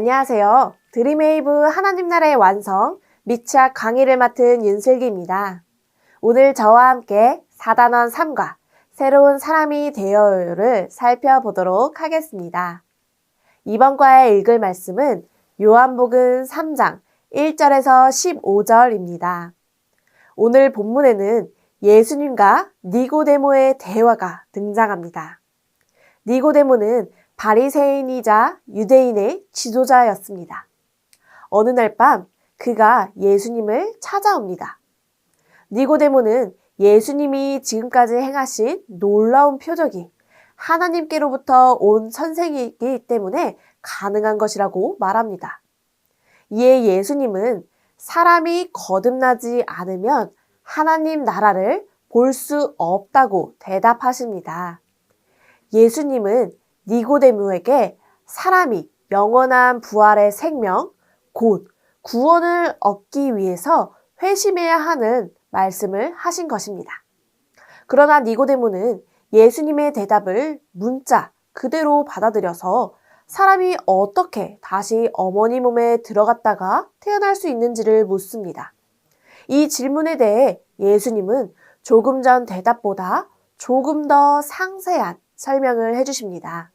안녕하세요. 드림웨이브 하나님 나라의 완성 미취학 강의를 맡은 윤슬기입니다. 오늘 저와 함께 4단원 3과 새로운 사람이 되어요를 살펴보도록 하겠습니다. 이번 과에 읽을 말씀은 요한복음 3장 1절에서 15절입니다. 오늘 본문에는 예수님과 니고데모의 대화가 등장합니다. 니고데모는 바리새인이자 유대인의 지도자였습니다. 어느 날 밤 그가 예수님을 찾아옵니다. 니고데모는 예수님이 지금까지 행하신 놀라운 표적이 하나님께로부터 온 선생이기 때문에 가능한 것이라고 말합니다. 이에 예수님은 사람이 거듭나지 않으면 하나님 나라를 볼 수 없다고 대답하십니다. 예수님은 니고데모에게 사람이 영원한 부활의 생명, 곧 구원을 얻기 위해서 회심해야 하는 말씀을 하신 것입니다. 그러나 니고데모는 예수님의 대답을 문자 그대로 받아들여서 사람이 어떻게 다시 어머니 몸에 들어갔다가 태어날 수 있는지를 묻습니다. 이 질문에 대해 예수님은 조금 전 대답보다 조금 더 상세한 설명을 해주십니다.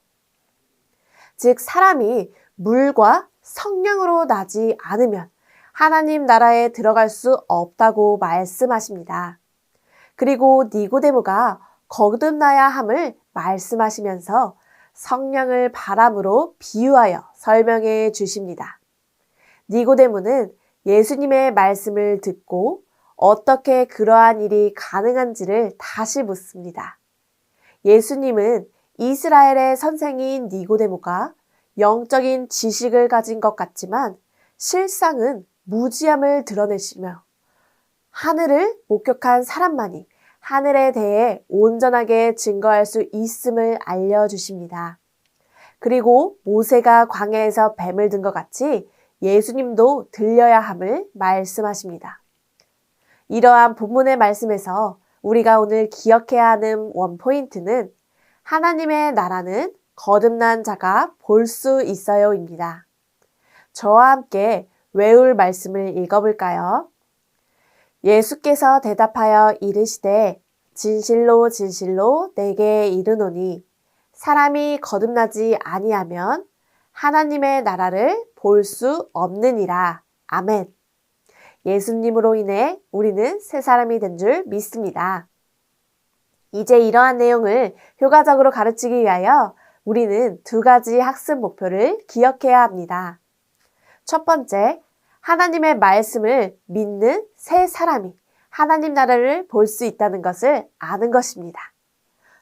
즉 사람이 물과 성령으로 나지 않으면 하나님 나라에 들어갈 수 없다고 말씀하십니다. 그리고 니고데모가 거듭나야 함을 말씀하시면서 성령을 바람으로 비유하여 설명해 주십니다. 니고데모는 예수님의 말씀을 듣고 어떻게 그러한 일이 가능한지를 다시 묻습니다. 예수님은 이스라엘의 선생인 니고데모가 영적인 지식을 가진 것 같지만 실상은 무지함을 드러내시며 하늘을 목격한 사람만이 하늘에 대해 온전하게 증거할 수 있음을 알려주십니다. 그리고 모세가 광야에서 뱀을 든 것 같이 예수님도 들려야 함을 말씀하십니다. 이러한 본문의 말씀에서 우리가 오늘 기억해야 하는 원포인트는 하나님의 나라는 거듭난 자가 볼 수 있어요입니다. 저와 함께 외울 말씀을 읽어볼까요? 예수께서 대답하여 이르시되 진실로 진실로 내게 이르노니 사람이 거듭나지 아니하면 하나님의 나라를 볼 수 없느니라. 아멘. 예수님으로 인해 우리는 새 사람이 된 줄 믿습니다. 이제 이러한 내용을 효과적으로 가르치기 위하여 우리는 두 가지 학습 목표를 기억해야 합니다. 첫 번째, 하나님의 말씀을 믿는 새 사람이 하나님 나라를 볼 수 있다는 것을 아는 것입니다.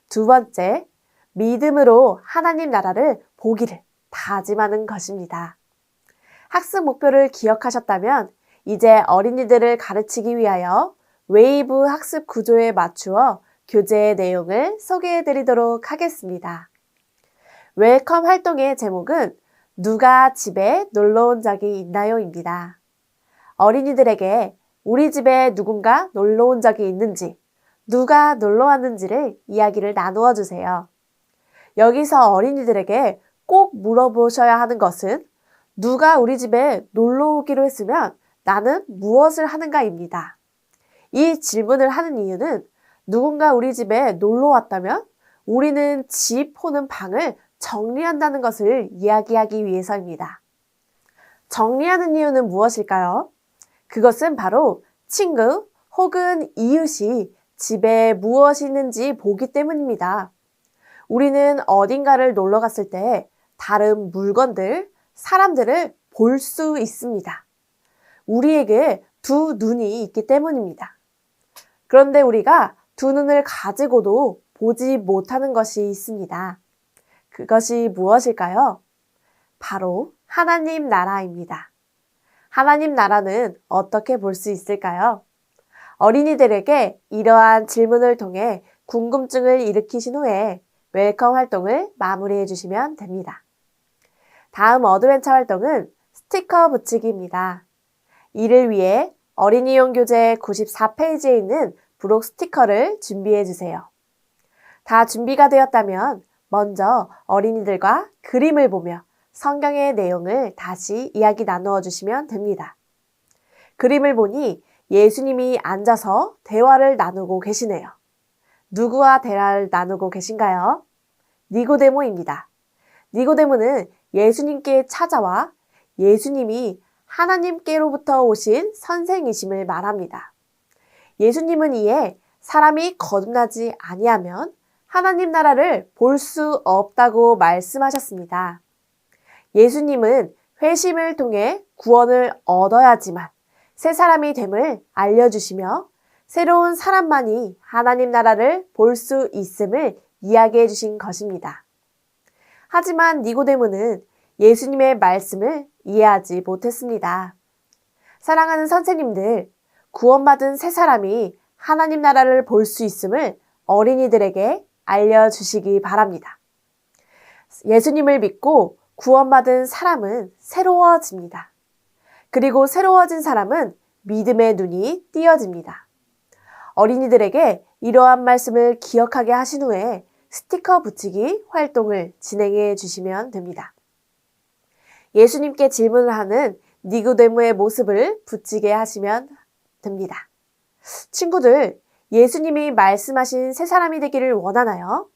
두 번째, 믿음으로 하나님 나라를 보기를 다짐하는 것입니다. 학습 목표를 기억하셨다면 이제 어린이들을 가르치기 위하여 웨이브 학습 구조에 맞추어 교재의 내용을 소개해 드리도록 하겠습니다. 웰컴 활동의 제목은 누가 집에 놀러 온 적이 있나요?입니다. 어린이들에게 우리 집에 누군가 놀러 온 적이 있는지, 누가 놀러 왔는지를 이야기를 나누어 주세요. 여기서 어린이들에게 꼭 물어보셔야 하는 것은 누가 우리 집에 놀러 오기로 했으면 나는 무엇을 하는가입니다. 이 질문을 하는 이유는 누군가 우리 집에 놀러 왔다면 우리는 집 혹은 방을 정리한다는 것을 이야기하기 위해서입니다. 정리하는 이유는 무엇일까요? 그것은 바로 친구 혹은 이웃이 집에 무엇이 있는지 보기 때문입니다. 우리는 어딘가를 놀러 갔을 때 다른 물건들, 사람들을 볼 수 있습니다. 우리에게 두 눈이 있기 때문입니다. 그런데 우리가 두 눈을 가지고도 보지 못하는 것이 있습니다. 그것이 무엇일까요? 바로 하나님 나라입니다. 하나님 나라는 어떻게 볼 수 있을까요? 어린이들에게 이러한 질문을 통해 궁금증을 일으키신 후에 웰컴 활동을 마무리해 주시면 됩니다. 다음 어드벤처 활동은 스티커 붙이기입니다. 이를 위해 어린이용 교재 94페이지에 있는 부록 스티커를 준비해 주세요. 다 준비가 되었다면 먼저 어린이들과 그림을 보며 성경의 내용을 다시 이야기 나누어 주시면 됩니다. 그림을 보니 예수님이 앉아서 대화를 나누고 계시네요. 누구와 대화를 나누고 계신가요? 니고데모입니다. 니고데모는 예수님께 찾아와 예수님이 하나님께로부터 오신 선생이심을 말합니다. 예수님은 이에 사람이 거듭나지 아니하면 하나님 나라를 볼 수 없다고 말씀하셨습니다. 예수님은 회심을 통해 구원을 얻어야지만 새 사람이 됨을 알려주시며 새로운 사람만이 하나님 나라를 볼 수 있음을 이야기해 주신 것입니다. 하지만 니고데모는 예수님의 말씀을 이해하지 못했습니다. 사랑하는 선생님들, 구원받은 새 사람이 하나님 나라를 볼 수 있음을 어린이들에게 알려주시기 바랍니다. 예수님을 믿고 구원받은 사람은 새로워집니다. 그리고 새로워진 사람은 믿음의 눈이 띄어집니다. 어린이들에게 이러한 말씀을 기억하게 하신 후에 스티커 붙이기 활동을 진행해 주시면 됩니다. 예수님께 질문을 하는 니고데모의 모습을 붙이게 하시면 됩니다. 친구들, 예수님이 말씀하신 새 사람이 되기를 원하나요?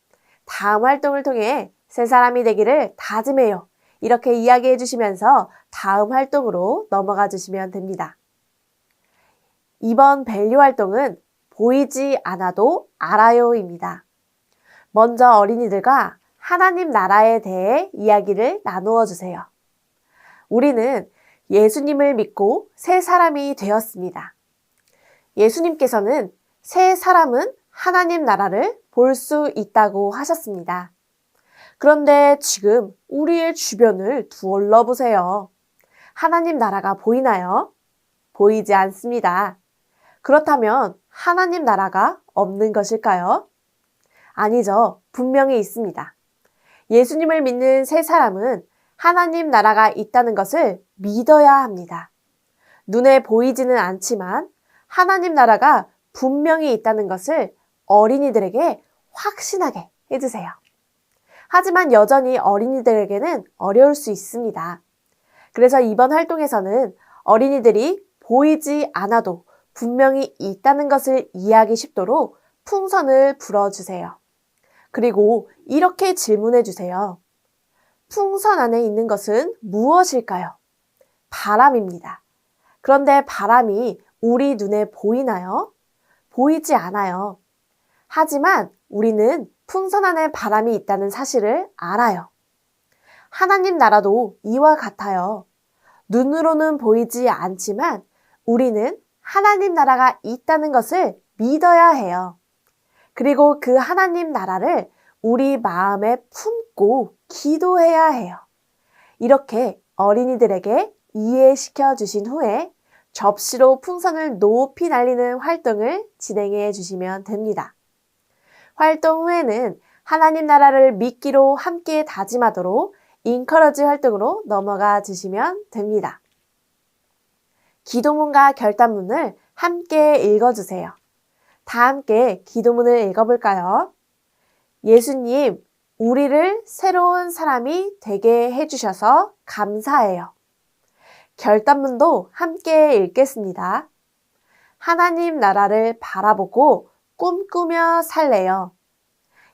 다음 활동을 통해 새 사람이 되기를 다짐해요. 이렇게 이야기해 주시면서 다음 활동으로 넘어가 주시면 됩니다. 이번 밸류 활동은 보이지 않아도 알아요입니다. 먼저 어린이들과 하나님 나라에 대해 이야기를 나누어 주세요. 우리는 예수님을 믿고 새 사람이 되었습니다. 예수님께서는 새 사람은 하나님 나라를 볼 수 있다고 하셨습니다. 그런데 지금 우리의 주변을 둘러보세요. 하나님 나라가 보이나요? 보이지 않습니다. 그렇다면 하나님 나라가 없는 것일까요? 아니죠. 분명히 있습니다. 예수님을 믿는 새 사람은 하나님 나라가 있다는 것을 믿어야 합니다. 눈에 보이지는 않지만 하나님 나라가 분명히 있다는 것을 어린이들에게 확신하게 해주세요. 하지만 여전히 어린이들에게는 어려울 수 있습니다. 그래서 이번 활동에서는 어린이들이 보이지 않아도 분명히 있다는 것을 이해하기 쉽도록 풍선을 불어주세요. 그리고 이렇게 질문해 주세요. 풍선 안에 있는 것은 무엇일까요? 바람입니다. 그런데 바람이 우리 눈에 보이나요? 보이지 않아요. 하지만 우리는 풍선 안에 바람이 있다는 사실을 알아요. 하나님 나라도 이와 같아요. 눈으로는 보이지 않지만 우리는 하나님 나라가 있다는 것을 믿어야 해요. 그리고 그 하나님 나라를 우리 마음에 품고 기도해야 해요. 이렇게 어린이들에게 이해시켜 주신 후에 접시로 풍선을 높이 날리는 활동을 진행해 주시면 됩니다. 활동 후에는 하나님 나라를 믿기로 함께 다짐하도록 인커러지 활동으로 넘어가 주시면 됩니다. 기도문과 결단문을 함께 읽어주세요. 다 함께 기도문을 읽어볼까요? 예수님, 우리를 새로운 사람이 되게 해주셔서 감사해요. 결단문도 함께 읽겠습니다. 하나님 나라를 바라보고 꿈꾸며 살래요.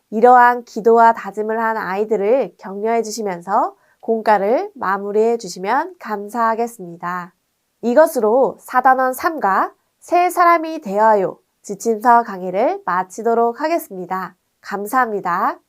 이러한 기도와 다짐을 한 아이들을 격려해 주시면서 공과를 마무리해 주시면 감사하겠습니다. 이것으로 4단원 3과 새 사람이 되어요 지침서 강의를 마치도록 하겠습니다. 감사합니다.